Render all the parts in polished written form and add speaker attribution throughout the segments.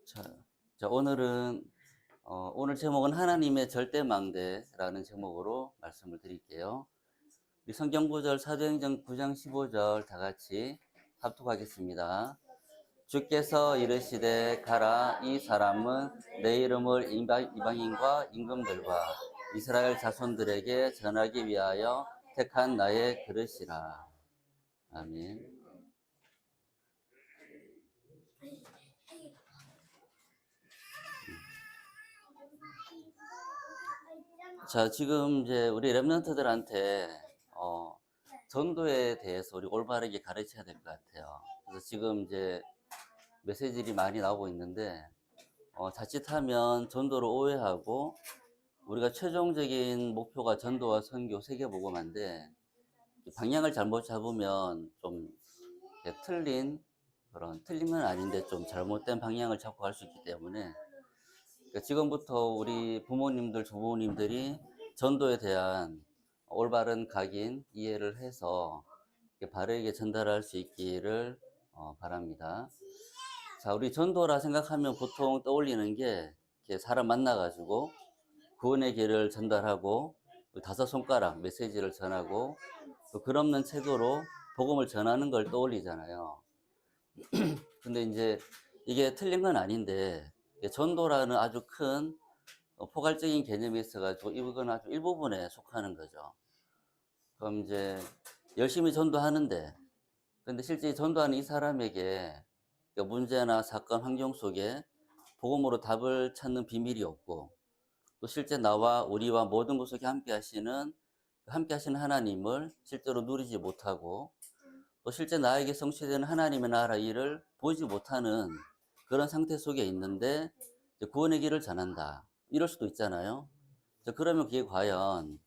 Speaker 1: 자, 오늘은 오늘 제목은 하나님의 절대망대라는 제목으로 말씀을 드릴게요. 우리 성경 구절 사도행전 9장 15절 다 같이 합독하겠습니다. 주께서 이르시되 가라, 이 사람은 내 이름을 이방인과 임금들과 이스라엘 자손들에게 전하기 위하여 택한 나의 그릇이라. 아멘. 자, 지금 이제 우리 랩런트들한테 전도에 대해서 우리 올바르게 가르쳐야 될 것 같아요. 그래서 지금 이제 메시지들이 많이 나오고 있는데 자칫하면 전도를 오해하고 우리가 최종적인 목표가 전도와 선교, 세계복음화인데 방향을 잘못 잡으면 좀 틀린 건 아닌데 좀 잘못된 방향을 잡고 갈 수 있기 때문에 지금부터 우리 부모님들, 조부모님들이 전도에 대한 올바른 각인, 이해를 해서 바르게 전달할 수 있기를 바랍니다. 자, 우리 전도라 생각하면 보통 떠올리는 게 사람 만나가지고 구원의 길을 전달하고 다섯 손가락 메시지를 전하고 또 글없는 책으로 복음을 전하는 걸 떠올리잖아요. 근데 이제 이게 틀린 건 아닌데 전도라는 아주 큰 포괄적인 개념이 있어가지고 이건 아주 일부분에 속하는 거죠. 그럼 이제 열심히 전도하는데 근데 실제 전도하는 이 사람에게 문제나 사건, 환경 속에 복음으로 답을 찾는 비밀이 없고 또 실제 나와 우리와 모든 것 속에 함께 하시는 하나님을 실제로 누리지 못하고 또 실제 나에게 성취되는 하나님의 나라 일을 보지 못하는 그런 상태 속에 있는데 구원의 길을 전한다. 이럴 수도 있잖아요. 그러면 그게 과연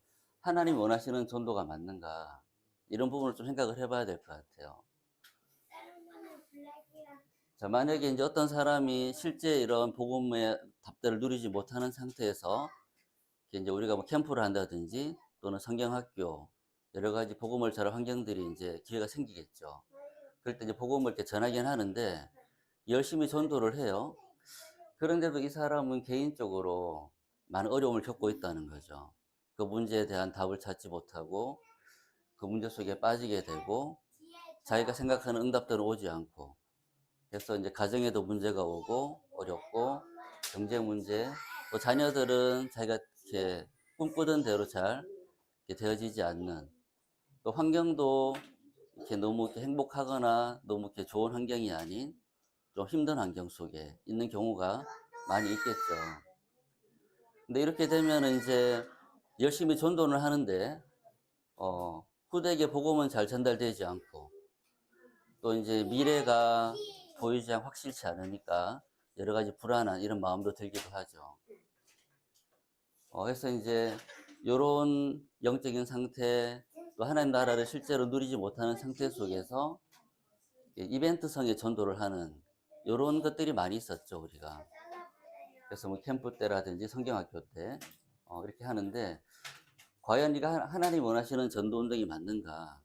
Speaker 1: 하나님이 원하시는 전도가 맞는가? 이런 부분을 좀 생각을 해봐야 될 것 같아요. 자, 만약에 이제 어떤 사람이 실제 이런 복음의 답들을 누리지 못하는 상태에서 이제 우리가 뭐 캠프를 한다든지 또는 성경학교 여러 가지 복음을 전할 환경들이 이제 기회가 생기겠죠. 그럴 때 이제 복음을 이렇게 전하긴 하는데 열심히 전도를 해요. 그런데도 이 사람은 개인적으로 많은 어려움을 겪고 있다는 거죠. 그 문제에 대한 답을 찾지 못하고 그 문제 속에 빠지게 되고 자기가 생각하는 응답들은 오지 않고 그래서 이제 가정에도 문제가 오고 어렵고 경제 문제 또 자녀들은 자기가 이렇게 꿈꾸던 대로 잘 되어지지 않는 또 환경도 이렇게 너무 이렇게 행복하거나 너무 이렇게 좋은 환경이 아닌 좀 힘든 환경 속에 있는 경우가 많이 있겠죠. 근데 이렇게 되면 이제 열심히 전도를 하는데 후대에게 복음은 잘 전달되지 않고 또 이제 미래가 보이지 확실치 않으니까 여러 가지 불안한 이런 마음도 들기도 하죠. 그래서 이제 이런 영적인 상태 또 하나님 나라를 실제로 누리지 못하는 상태 속에서 이벤트성의 전도를 하는 이런 것들이 많이 있었죠, 우리가. 그래서 뭐 캠프 때라든지 성경학교 때 이렇게 하는데 과연 네가 하나님 원하시는 전도 운동이 맞는가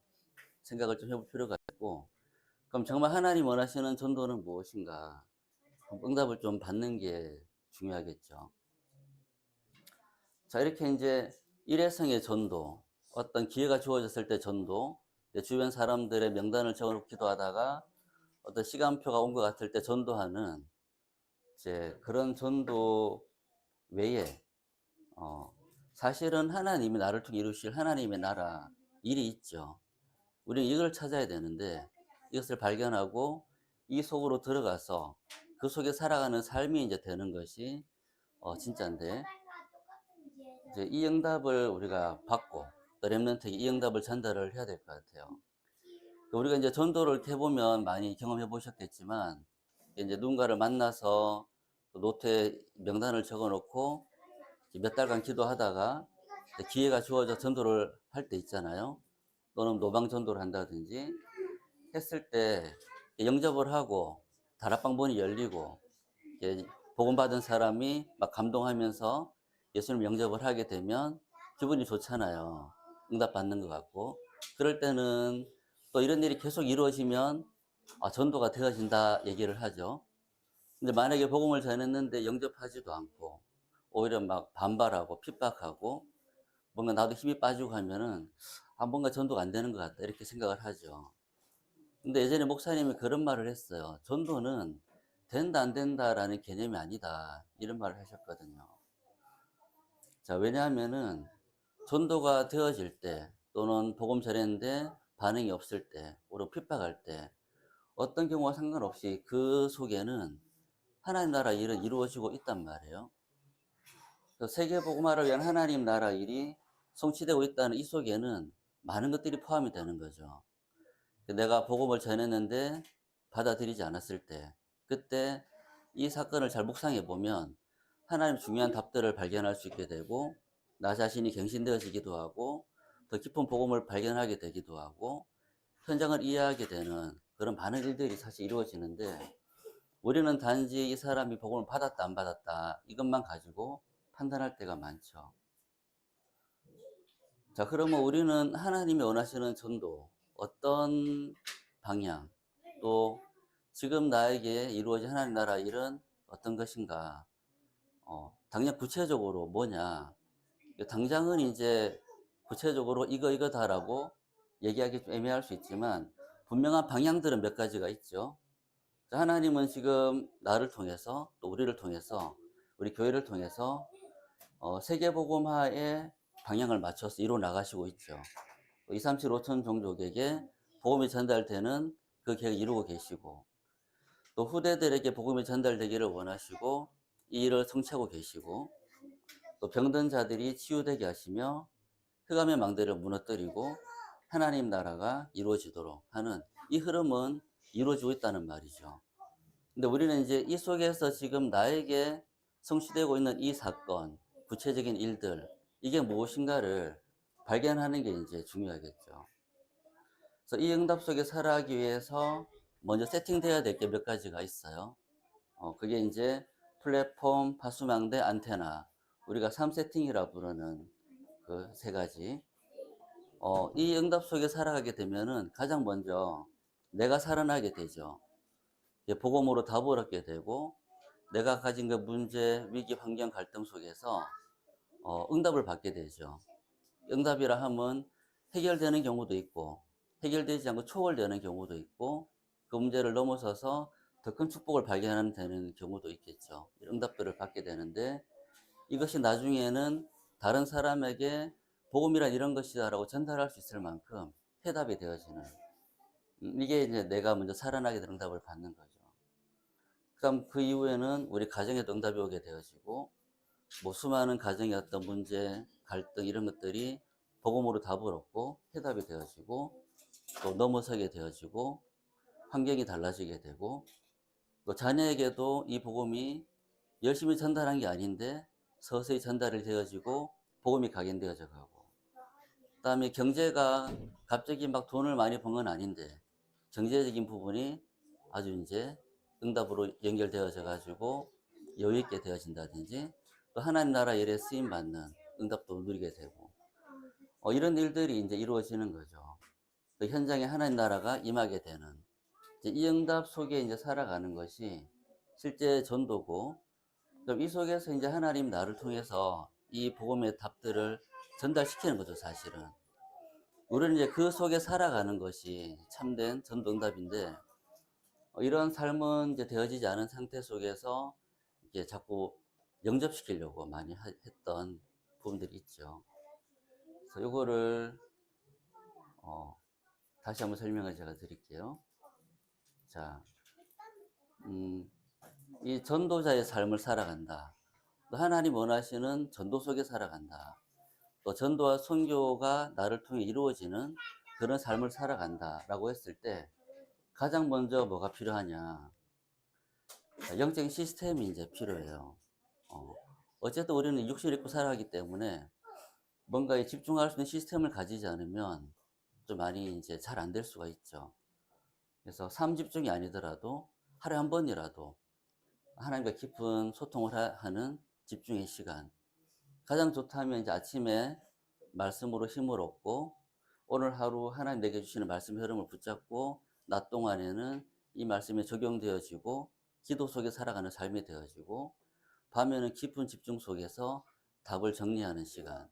Speaker 1: 생각을 좀 해볼 필요가 있고 그럼 정말 하나님 원하시는 전도는 무엇인가 응답을 좀 받는 게 중요하겠죠. 자, 이렇게 이제 일회성의 전도, 어떤 기회가 주어졌을 때 전도, 내 주변 사람들의 명단을 적어놓기도 하다가 어떤 시간표가 온 것 같을 때 전도하는 이제 그런 전도 외에 사실은 하나님이 나를 통해 이루실 하나님의 나라 일이 있죠. 우리는 이걸 찾아야 되는데 이것을 발견하고 이 속으로 들어가서 그 속에 살아가는 삶이 이제 되는 것이 진짜인데 이제 이 응답을 우리가 받고 또 렘넌트에게 이 응답을 전달을 해야 될 것 같아요. 우리가 이제 전도를 이렇게 해보면 많이 경험해 보셨겠지만 이제 누군가를 만나서 노트에 명단을 적어 놓고 몇 달간 기도하다가 기회가 주어져 전도를 할 때 있잖아요. 또는 노방 전도를 한다든지 했을 때 영접을 하고 다락방 문이 열리고 복음 받은 사람이 막 감동하면서 예수님 영접을 하게 되면 기분이 좋잖아요. 응답 받는 것 같고 그럴 때는 또 이런 일이 계속 이루어지면 전도가 되어진다 얘기를 하죠. 근데 만약에 복음을 전했는데 영접하지도 않고 오히려 막 반발하고 핍박하고 뭔가 나도 힘이 빠지고 하면은 뭔가 전도가 안 되는 것 같다 이렇게 생각을 하죠. 근데 예전에 목사님이 그런 말을 했어요. 전도는 된다 안 된다라는 개념이 아니다 이런 말을 하셨거든요. 자, 왜냐하면은 전도가 되어질 때 또는 복음 전했는데 반응이 없을 때, 오히려 핍박할 때 어떤 경우와 상관없이 그 속에는 하나님 나라 일은 이루어지고 있단 말이에요. 세계 복음화를 위한 하나님 나라 일이 성취되고 있다는 이 속에는 많은 것들이 포함이 되는 거죠. 내가 복음을 전했는데 받아들이지 않았을 때, 그때 이 사건을 잘 묵상해 보면 하나님 중요한 답들을 발견할 수 있게 되고 나 자신이 갱신되어지기도 하고 더 깊은 복음을 발견하게 되기도 하고 현장을 이해하게 되는 그런 많은 일들이 사실 이루어지는데 우리는 단지 이 사람이 복음을 받았다 안 받았다 이것만 가지고 판단할 때가 많죠. 자, 그러면 우리는 하나님이 원하시는 전도, 어떤 방향, 또 지금 나에게 이루어진 하나님 나라 일은 어떤 것인가? 당장 구체적으로 뭐냐? 당장은 이제 구체적으로 이거다라고 얘기하기 좀 애매할 수 있지만 분명한 방향들은 몇 가지가 있죠. 하나님은 지금 나를 통해서 또 우리를 통해서 우리 교회를 통해서 세계복음화의 방향을 맞춰서 이루어 나가시고 있죠. 237, 5천 종족에게 복음이 전달되는 그 계획을 이루고 계시고 또 후대들에게 복음이 전달되기를 원하시고 이 일을 성취하고 계시고 또 병든 자들이 치유되게 하시며 흑암의 망대를 무너뜨리고 하나님 나라가 이루어지도록 하는 이 흐름은 이루어지고 있다는 말이죠. 근데 우리는 이제 이 속에서 지금 나에게 성취되고 있는 이 사건, 구체적인 일들, 이게 무엇인가를 발견하는 게 이제 중요하겠죠. 그래서 이 응답 속에 살아가기 위해서 먼저 세팅되어야 될 게 몇 가지가 있어요. 그게 이제 플랫폼, 파수망대, 안테나. 우리가 3세팅이라 부르는 그 세 가지. 이 응답 속에 살아가게 되면은 가장 먼저 내가 살아나게 되죠. 복음으로 답을 얻게 되고 내가 가진 그 문제, 위기, 환경, 갈등 속에서 응답을 받게 되죠. 응답이라 하면 해결되는 경우도 있고 해결되지 않고 초월되는 경우도 있고 그 문제를 넘어서서 더 큰 축복을 발견하는 되는 경우도 있겠죠. 응답들을 받게 되는데 이것이 나중에는 다른 사람에게 복음이란 이런 것이다라고 전달할 수 있을 만큼 해답이 되어지는 이게 이제 내가 먼저 살아나게 된 응답을 받는 거죠. 그다음 그 이후에는 우리 가정에도 응답이 오게 되어지고 뭐 수많은 가정의 어떤 문제, 갈등 이런 것들이 복음으로 답을 얻고 해답이 되어지고 또 넘어서게 되어지고 환경이 달라지게 되고 또 자녀에게도 이 복음이 열심히 전달한 게 아닌데 서서히 전달이 되어지고 복음이 각인되어져 가고 그다음에 경제가 갑자기 막 돈을 많이 번 건 아닌데 경제적인 부분이 아주 이제 응답으로 연결되어져 가지고 여유 있게 되어진다든지 또 하나님 나라 일에 쓰임 받는 응답도 누리게 되고 이런 일들이 이제 이루어지는 거죠. 그 현장에 하나님 나라가 임하게 되는 이 응답 속에 이제 살아가는 것이 실제 전도고 그럼 이 속에서 이제 하나님 나를 통해서 이 복음의 답들을 전달시키는 거죠, 사실은. 우리는 이제 그 속에 살아가는 것이 참된 전도 응답인데 이런 삶은 이제 되어지지 않은 상태 속에서 이게 자꾸 영접시키려고 많이 했던 부분들이 있죠. 그래서 이거를 다시 한번 설명을 제가 드릴게요. 자, 이 전도자의 삶을 살아간다. 또 하나님 원하시는 전도 속에 살아간다. 또 전도와 선교가 나를 통해 이루어지는 그런 삶을 살아간다라고 했을 때 가장 먼저 뭐가 필요하냐? 영적인 시스템이 이제 필요해요. 어쨌든 우리는 육신을 입고 살아가기 때문에 뭔가에 집중할 수 있는 시스템을 가지지 않으면 좀 많이 이제 잘 안 될 수가 있죠. 그래서 삶 집중이 아니더라도 하루에 한 번이라도 하나님과 깊은 소통을 하는 집중의 시간. 가장 좋다면 이제 아침에 말씀으로 힘을 얻고 오늘 하루 하나님 내게 주시는 말씀 흐름을 붙잡고 낮 동안에는 이 말씀이 적용되어지고 기도 속에 살아가는 삶이 되어지고, 밤에는 깊은 집중 속에서 답을 정리하는 시간.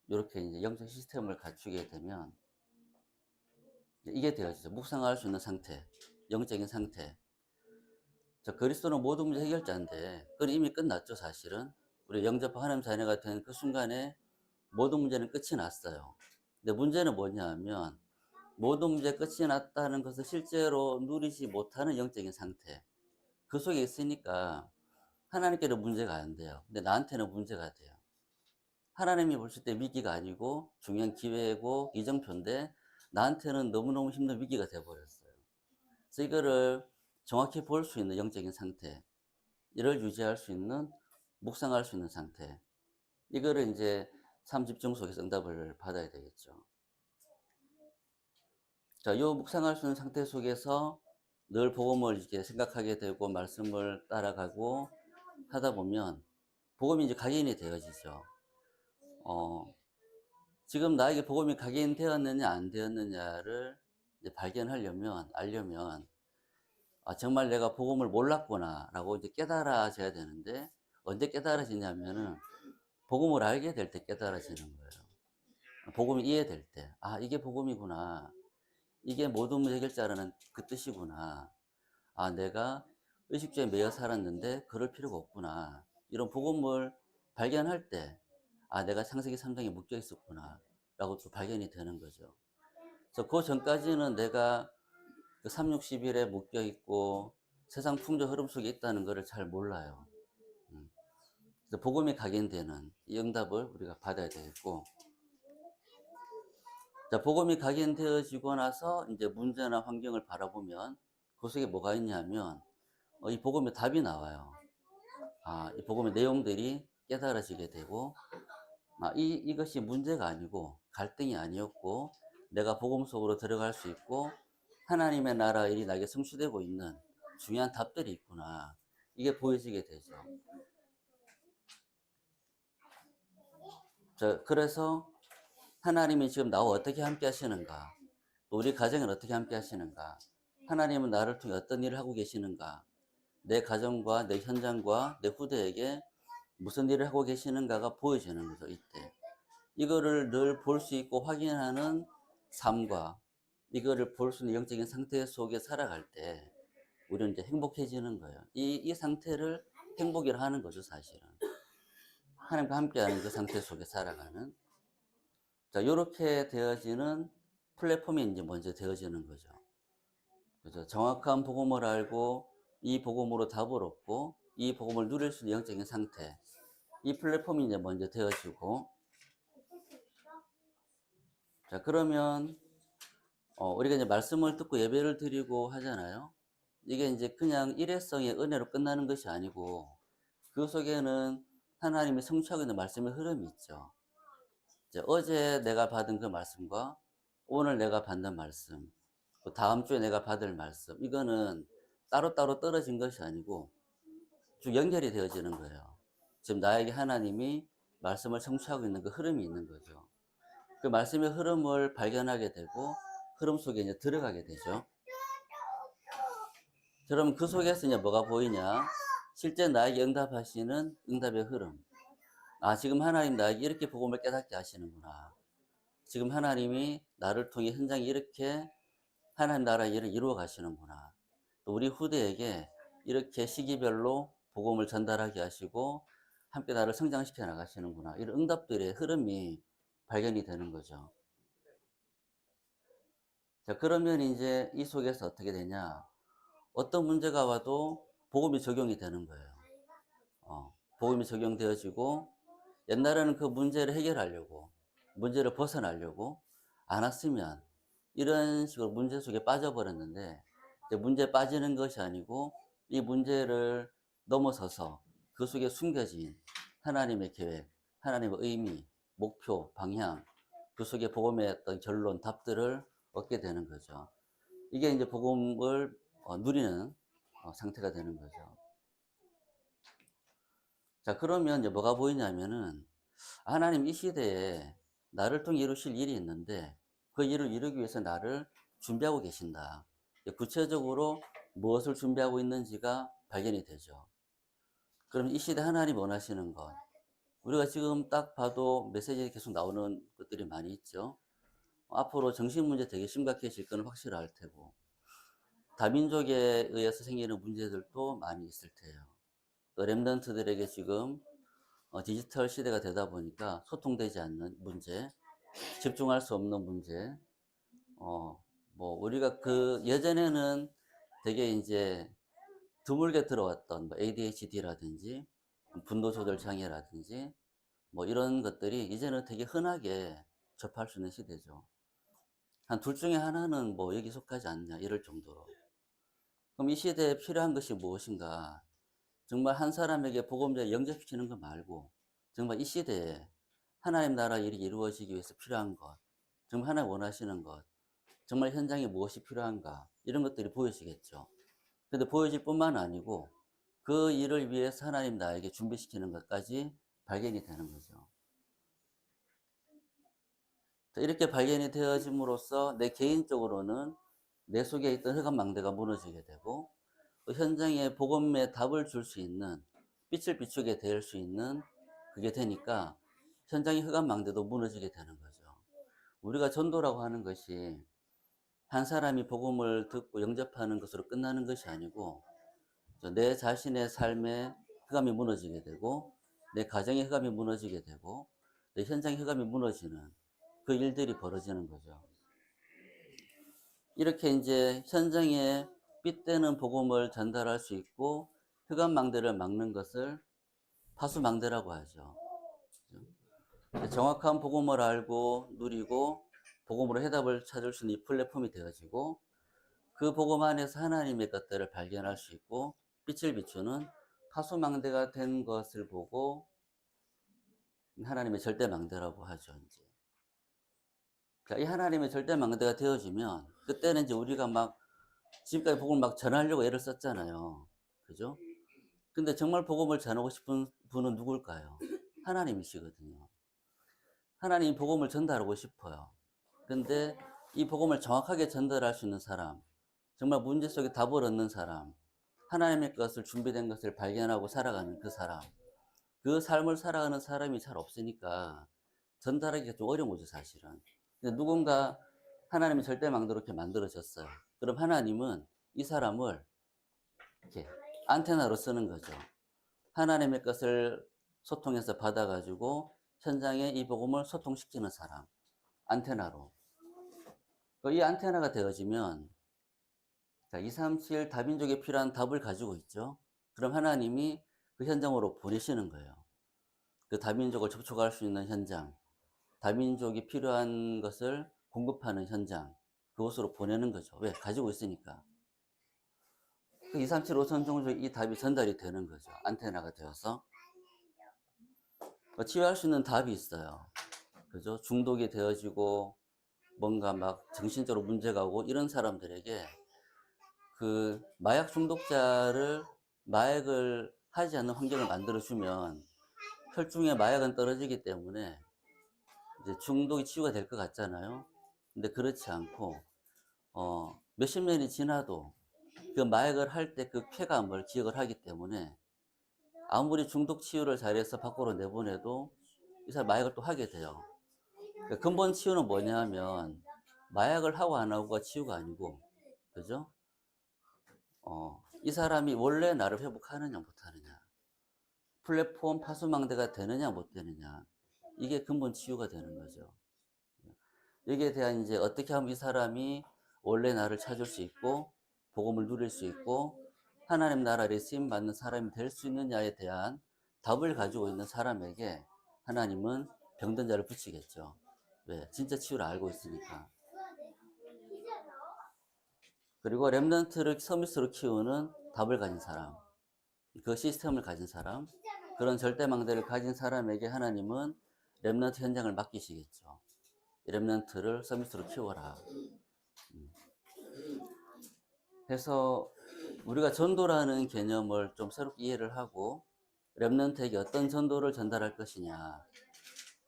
Speaker 1: 이렇게 이제 영적 시스템을 갖추게 되면 이게 되어지죠. 묵상할 수 있는 상태, 영적인 상태. 자, 그리스도는 모든 문제 해결자인데, 그건 이미 끝났죠, 사실은. 우리 영접한 하나님 자녀가 된 그 순간에 모든 문제는 끝이 났어요. 근데 문제는 뭐냐 하면, 모든 문제 끝이 났다는 것을 실제로 누리지 못하는 영적인 상태. 그 속에 있으니까 하나님께는 문제가 안 돼요. 근데 나한테는 문제가 돼요. 하나님이 보실 때 위기가 아니고 중요한 기회고 이정표인데 나한테는 너무너무 힘든 위기가 돼버렸어요. 그래서 이거를 정확히 볼 수 있는 영적인 상태, 이를 유지할 수 있는, 묵상할 수 있는 상태, 이거를 이제 삶 집중 속에서 응답을 받아야 되겠죠. 자, 요 묵상할 수 있는 상태 속에서 늘 복음을 이렇게 생각하게 되고 말씀을 따라가고 하다 보면 복음이 이제 각인이 되어지죠. 지금 나에게 복음이 각인되었느냐 안 되었느냐를 이제 발견하려면, 알려면, 아, 정말 내가 복음을 몰랐구나 라고 이제 깨달아져야 되는데, 언제 깨달아지냐면은 복음을 알게 될 때 깨달아지는 거예요. 복음이 이해될 때, 아, 이게 복음이구나, 이게 모든 문제 해결자라는 그 뜻이구나, 아, 내가 의식주에 매여 살았는데 그럴 필요가 없구나, 이런 복음을 발견할 때, 아, 내가 창세기 3장에 묶여 있었구나 라고 또 발견이 되는 거죠. 그래서 그 전까지는 내가 그 360일에 묶여 있고 세상 풍조 흐름 속에 있다는 것을 잘 몰라요. 그래서 복음이 각인되는 이 응답을 우리가 받아야 되겠고, 자, 복음이 각인되어지고 나서 이제 문제나 환경을 바라보면 그 속에 뭐가 있냐면, 이 복음의 답이 나와요. 아, 이 복음의 내용들이 깨달아지게 되고, 아, 이것이 문제가 아니고 갈등이 아니었고 내가 복음 속으로 들어갈 수 있고 하나님의 나라 일이 나에게 성취되고 있는 중요한 답들이 있구나, 이게 보여지게 되죠. 자, 그래서 하나님이 지금 나와 어떻게 함께 하시는가, 또 우리 가정을 어떻게 함께 하시는가, 하나님은 나를 통해 어떤 일을 하고 계시는가, 내 가정과 내 현장과 내 후대에게 무슨 일을 하고 계시는가가 보여지는 거죠. 이때 이거를 늘 볼 수 있고 확인하는 삶과 이거를 볼 수 있는 영적인 상태 속에 살아갈 때 우리는 이제 행복해지는 거예요. 이 상태를 행복이라 하는 거죠, 사실은. 하나님과 함께하는 그 상태 속에 살아가는. 자, 이렇게 되어지는 플랫폼이 이제 먼저 되어지는 거죠. 그죠? 정확한 복음을 알고 이 복음으로 답을 얻고 이 복음을 누릴 수 있는 영적인 상태. 이 플랫폼이 이제 먼저 되어지고, 자, 그러면 우리가 이제 말씀을 듣고 예배를 드리고 하잖아요. 이게 이제 그냥 일회성의 은혜로 끝나는 것이 아니고 그 속에는 하나님이 성취하고 있는 말씀의 흐름이 있죠. 이제 어제 내가 받은 그 말씀과 오늘 내가 받는 말씀, 또 다음 주에 내가 받을 말씀, 이거는 따로따로 떨어진 것이 아니고 쭉 연결이 되어지는 거예요. 지금 나에게 하나님이 말씀을 성취하고 있는 그 흐름이 있는 거죠. 그 말씀의 흐름을 발견하게 되고 흐름 속에 이제 들어가게 되죠. 그럼 그 속에서 이제 뭐가 보이냐? 실제 나에게 응답하시는 응답의 흐름. 아, 지금 하나님 나에게 이렇게 복음을 깨닫게 하시는구나. 지금 하나님이 나를 통해 현장에 이렇게 하나님 나라의 일을 이루어 가시는구나. 또 우리 후대에게 이렇게 시기별로 복음을 전달하게 하시고 함께 나를 성장시켜 나가시는구나. 이런 응답들의 흐름이 발견이 되는 거죠. 자, 그러면 이제 이 속에서 어떻게 되냐? 어떤 문제가 와도 복음이 적용이 되는 거예요. 복음이 적용되어지고, 옛날에는 그 문제를 해결하려고, 문제를 벗어나려고 안 왔으면 이런 식으로 문제 속에 빠져버렸는데, 이제 문제에 빠지는 것이 아니고 이 문제를 넘어서서 그 속에 숨겨진 하나님의 계획, 하나님의 의미, 목표, 방향, 그 속에 복음의 어떤 결론, 답들을 얻게 되는 거죠. 이게 이제 복음을 누리는 상태가 되는 거죠. 자, 그러면 이제 뭐가 보이냐면은 하나님 이 시대에 나를 통해 이루실 일이 있는데 그 일을 이루기 위해서 나를 준비하고 계신다. 구체적으로 무엇을 준비하고 있는지가 발견이 되죠. 그럼 이 시대 하나님 원하시는 것, 우리가 지금 딱 봐도 메시지에 계속 나오는 것들이 많이 있죠. 앞으로 정신 문제 되게 심각해질 건 확실할 테고, 다민족에 의해서 생기는 문제들도 많이 있을 테예요. 또 랩런트들에게 지금 디지털 시대가 되다 보니까 소통되지 않는 문제, 집중할 수 없는 문제, 뭐 우리가 그 예전에는 되게 이제 드물게 들어왔던 뭐 ADHD라든지 분노 조절 장애라든지 뭐 이런 것들이 이제는 되게 흔하게 접할 수 있는 시대죠. 한 둘 중에 하나는 뭐 여기 속하지 않냐 이럴 정도로. 그럼 이 시대에 필요한 것이 무엇인가? 정말 한 사람에게 복음을 영접시키는 것 말고 정말 이 시대에 하나님 나라 일이 이루어지기 위해서 필요한 것, 정말 하나님 원하시는 것, 정말 현장에 무엇이 필요한가 이런 것들이 보여지겠죠. 근데 보여질 뿐만 아니고 그 일을 위해서 하나님 나에게 준비시키는 것까지 발견이 되는 거죠. 이렇게 발견이 되어짐으로써 내 개인적으로는 내 속에 있던 흑암망대가 무너지게 되고 또 현장에 복음의 답을 줄 수 있는 빛을 비추게 될 수 있는 그게 되니까 현장의 흑암망대도 무너지게 되는 거죠. 우리가 전도라고 하는 것이 한 사람이 복음을 듣고 영접하는 것으로 끝나는 것이 아니고 내 자신의 삶에 흑암이 무너지게 되고 내 가정의 흑암이 무너지게 되고 내 현장의 흑암이 무너지는 그 일들이 벌어지는 거죠. 이렇게 이제 현장에 빛되는 복음을 전달할 수 있고 흑암망대를 막는 것을 파수망대라고 하죠. 정확한 복음을 알고 누리고 복음으로 해답을 찾을 수 있는 이 플랫폼이 되어지고 그 복음 안에서 하나님의 것들을 발견할 수 있고 빛을 비추는 파수망대가 된 것을 보고 하나님의 절대망대라고 하죠. 이제. 이 하나님의 절대망대가 되어지면 그때는 이제 우리가 막 지금까지 복음을 막 전하려고 애를 썼잖아요. 그죠? 근데 정말 복음을 전하고 싶은 분은 누굴까요? 하나님이시거든요. 하나님이 복음을 전달하고 싶어요. 근데 이 복음을 정확하게 전달할 수 있는 사람, 정말 문제 속에 답을 얻는 사람, 하나님의 것을 준비된 것을 발견하고 살아가는 그 사람, 그 삶을 살아가는 사람이 잘 없으니까 전달하기가 좀 어려운 거죠, 사실은. 근데 누군가 하나님이 절대망대로 이렇게 만들어졌어요. 그럼 하나님은 이 사람을 이렇게 안테나로 쓰는 거죠. 하나님의 것을 소통해서 받아가지고 현장에 이 복음을 소통시키는 사람, 안테나로. 이 안테나가 되어지면 237 다민족에 필요한 답을 가지고 있죠. 그럼 하나님이 그 현장으로 보내시는 거예요. 그 다민족을 접촉할 수 있는 현장, 다민족이 필요한 것을 공급하는 현장, 그곳으로 보내는 거죠. 왜? 가지고 있으니까. 그 237 5선종족 이 답이 전달이 되는 거죠. 안테나가 되어서. 치유할 수 있는 답이 있어요. 그죠? 중독이 되어지고 뭔가 막 정신적으로 문제가 오고 이런 사람들에게 그 마약 중독자를 마약을 하지 않는 환경을 만들어주면 혈중에 마약은 떨어지기 때문에 이제 중독이 치유가 될 것 같잖아요. 근데 그렇지 않고 몇십 년이 지나도 그 마약을 할 때 그 쾌감을 기억을 하기 때문에 아무리 중독 치유를 잘해서 밖으로 내보내도 이 사람 마약을 또 하게 돼요. 그러니까 근본 치유는 뭐냐 하면 마약을 하고 안 하고가 치유가 아니고, 그죠? 이 사람이 원래 나를 회복하느냐 못하느냐, 플랫폼 파수망대가 되느냐 못 되느냐, 이게 근본 치유가 되는 거죠. 여기에 대한 이제 어떻게 하면 이 사람이 원래 나를 찾을 수 있고 복음을 누릴 수 있고 하나님 나라를 쓰임 받는 사람이 될 수 있느냐에 대한 답을 가지고 있는 사람에게 하나님은 병든 자를 붙이겠죠. 왜? 진짜 치유를 알고 있으니까. 그리고 렘넌트를 서밋으로 키우는 답을 가진 사람, 그 시스템을 가진 사람, 그런 절대망대를 가진 사람에게 하나님은 렘넌트 현장을 맡기시겠죠. 렘넌트를 서밋으로 키워라. 그래서 우리가 전도라는 개념을 좀 새롭게 이해를 하고 렘넌트에게 어떤 전도를 전달할 것이냐,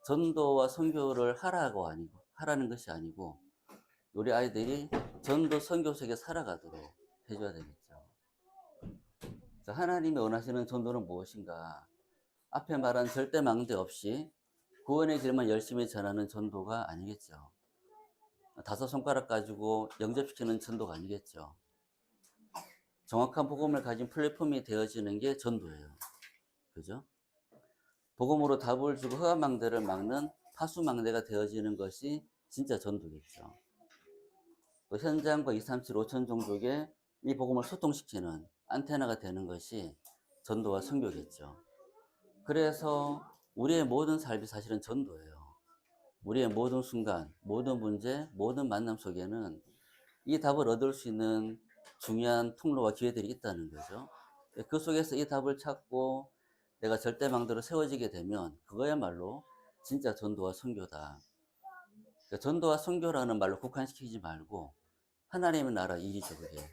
Speaker 1: 전도와 선교를 하라는 것이 아니고 우리 아이들이 전도 선교 속에 살아가도록 해줘야 되겠죠. 하나님이 원하시는 전도는 무엇인가? 앞에 말한 절대 망대 없이 구원의 길만 열심히 전하는 전도가 아니겠죠. 다섯 손가락 가지고 영접시키는 전도가 아니겠죠. 정확한 복음을 가진 플랫폼이 되어지는 게 전도예요. 그죠? 복음으로 답을 주고 흑암망대를 막는 파수망대가 되어지는 것이 진짜 전도겠죠. 또 현장과 237, 5천 종족에 이 복음을 소통시키는 안테나가 되는 것이 전도와 선교겠죠. 그래서 우리의 모든 삶이 사실은 전도예요. 우리의 모든 순간, 모든 문제, 모든 만남 속에는 이 답을 얻을 수 있는 중요한 통로와 기회들이 있다는 거죠. 그 속에서 이 답을 찾고 내가 절대망대로 세워지게 되면 그거야말로 진짜 전도와 선교다. 전도와 선교라는 말로 국한시키지 말고 하나님의 나라 일이죠, 그게.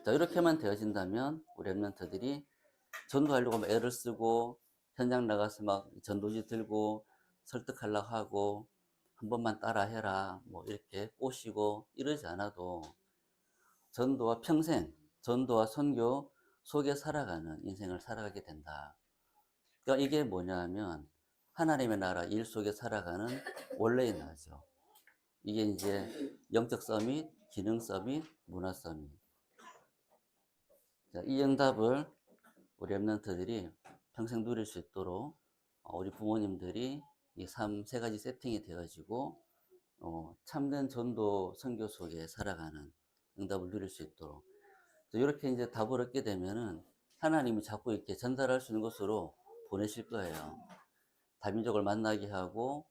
Speaker 1: 자, 이렇게만 되어진다면 우리 랩런트들이 전도하려고 막 애를 쓰고 현장 나가서 막 전도지 들고 설득하려고 하고 한 번만 따라해라 뭐 이렇게 꼬시고 이러지 않아도 전도와 평생 전도와 선교 속에 살아가는 인생을 살아가게 된다. 그러니까 이게 뭐냐 하면 하나님의 나라 일 속에 살아가는 원래의 나라죠. 이게 이제 영적 서밋, 기능 서밋, 문화 서밋. 자, 이 응답을 우리 랩런트들이 평생 누릴 수 있도록 우리 부모님들이 이 세 가지 세팅이 되어지고 참된 전도 선교 속에 살아가는 응답을 누릴 수 있도록 이렇게 이제 답을 얻게 되면은 하나님이 자꾸 이렇게 전달할 수 있는 곳으로 보내실 거예요. 다민족을 만나게 하고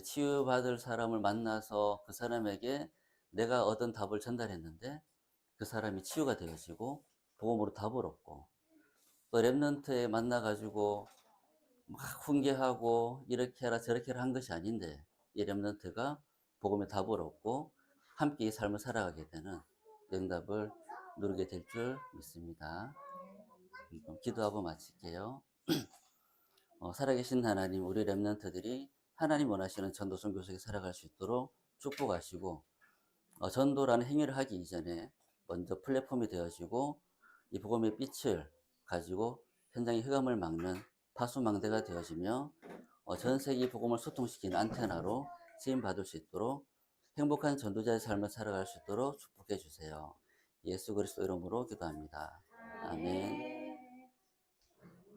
Speaker 1: 치유받을 사람을 만나서 그 사람에게 내가 얻은 답을 전달했는데 그 사람이 치유가 되어지고 복음으로 답을 얻고 또 랩런트에 만나가지고 막 훈계하고 이렇게 해라 저렇게 해라 한 것이 아닌데 이 랩런트가 복음의 답을 얻고 함께 이 삶을 살아가게 되는 응답을 누리게 될 줄 믿습니다. 그럼 기도하고 마칠게요. 살아계신 하나님, 우리 랩런트들이 하나님 원하시는 전도 선교 속에 살아갈 수 있도록 축복하시고 전도라는 행위를 하기 이전에 먼저 플랫폼이 되어지고 이 복음의 빛을 가지고 현장의 흑암을 막는 파수망대가 되어지며 전 세계 이 복음을 소통시키는 안테나로 쓰임받을 수 있도록 행복한 전도자의 삶을 살아갈 수 있도록 축복해 주세요. 예수 그리스도 이름으로 기도합니다. 아멘.